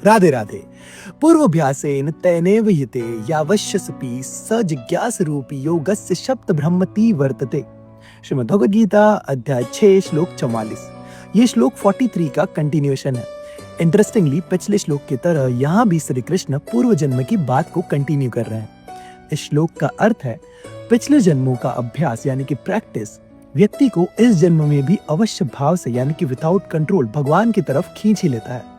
राधे राधे। पूर्वभ्यासेन तेनेव यते यावश्यसपि स जिज्ञासरूपी योगस्य शब्द ब्रह्मति वर्तते। श्रीमद् भगवद गीता अध्याय 6 श्लोक 44। ये श्लोक 43 का कंटिन्यूएशन है। इंटरेस्टिंगली पिछले श्लोक की तरह यहाँ भी श्री कृष्ण पूर्व जन्म की बात को कंटिन्यू कर रहे हैं। इस श्लोक का अर्थ है पिछले जन्मों का अभ्यास यानी कि प्रैक्टिस व्यक्ति को इस जन्म में भी अवश्य भाव से यानी कि विदाउट कंट्रोल भगवान की तरफ खींच ही लेता है।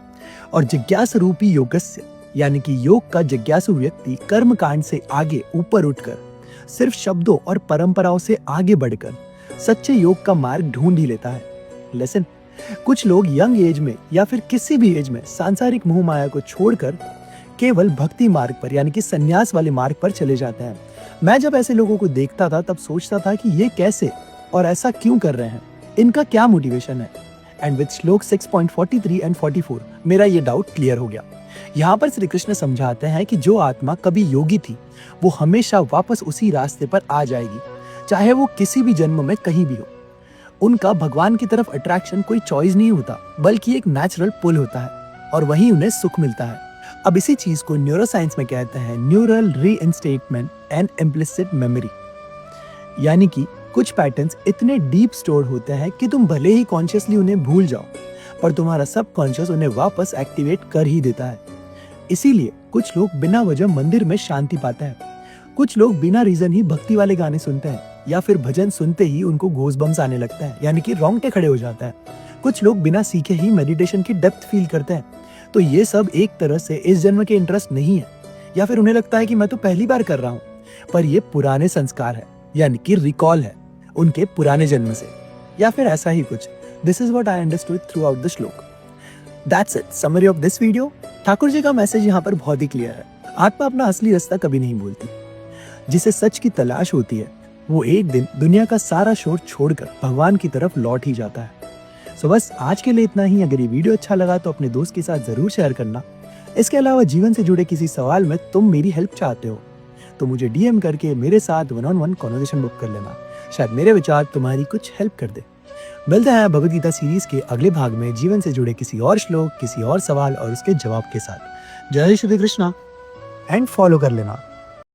और जिज्ञास रूपी योगस्य यानी कि योग का जिज्ञासु व्यक्ति कर्म कांड से आगे ऊपर उठकर सिर्फ शब्दों और परंपराओं से आगे बढ़कर सच्चे योग का मार्ग ढूंढ ही लेता है। लेसन, कुछ लोग यंग एज में या फिर किसी भी एज में सांसारिक मोह माया को छोड़कर केवल भक्ति मार्ग पर यानी कि संन्यास वाले मार्ग पर चले जाते हैं। मैं जब ऐसे लोगों को देखता था तब सोचता था कि ये कैसे और ऐसा क्यों कर रहे हैं, इनका क्या मोटिवेशन है। एंड विद श्लोक 6.43 एंड 44 मेरा ये डाउट क्लियर हो गया। यहाँ पर श्री कृष्ण समझाते हैं कि जो आत्मा कभी योगी थी वो हमेशा वापस उसी रास्ते पर आ जाएगी, चाहे वो किसी भी जन्म में कहीं भी हो। उनका भगवान की तरफ अट्रैक्शन कोई चॉइस नहीं होता बल्कि एक नेचुरल पुल होता है और वहीं उन्हें सुख मिलता है। अब इसी चीज को न्यूरोसाइंस में कहते हैं न्यूरल रीइंस्टेटमेंट एंड इम्प्लिसिट मेमोरी, यानी कि कुछ पैटर्न्स इतने डीप स्टोर होते हैं कि तुम भले ही कॉन्शियसली उन्हें भूल जाओ पर तुम्हारा सबकॉन्शियस उन्हें वापस एक्टिवेट कर ही देता है। इसीलिए कुछ लोग बिना वजह मंदिर में शांति पाते हैं, कुछ लोग बिना रीजन ही भक्ति वाले गाने सुनते हैं या फिर भजन सुनते ही उनको गूज़बम्स आने लगता है यानी कि रोंगटे खड़े हो जाता है। कुछ लोग बिना सीखे ही मेडिटेशन की डेप्थ फील करते हैं। तो ये सब एक तरह से इस जन्म के इंटरेस्ट नहीं है या फिर उन्हें लगता है कि मैं तो पहली बार कर रहा हूँ, पर ये पुराने संस्कार है यानी कि रिकॉल है उनके पुराने जन्म से या फिर ऐसा ही कुछ। This is what I understood throughout the shlok. That's it, summary of this video. Thakur ji का मैसेज यहाँ पर बहुत ही क्लियर है। आत्मा अपना असली रास्ता कभी नहीं भूलती। जिसे सच की तलाश होती है वो एक दिन दुनिया का सारा शोर छोड़कर भगवान की तरफ लौट ही जाता है। सो बस आज के लिए इतना ही। अगर ये वीडियो अच्छा लगा तो अपने दोस्त के साथ जरूर शेयर करना। इसके अलावा जीवन से जुड़े किसी सवाल में तुम मेरी हेल्प चाहते हो तो मुझे डीएम करके मेरे साथ 1-on-1 कॉन्वर्सेशन बुक कर लेना। शायद मेरे विचार तुम्हारी कुछ हेल्प कर दे। मिलते हैं भगवद गीता सीरीज के अगले भाग में जीवन से जुड़े किसी और श्लोक, किसी और सवाल और उसके जवाब के साथ। जय श्री कृष्णा एंड फॉलो कर लेना।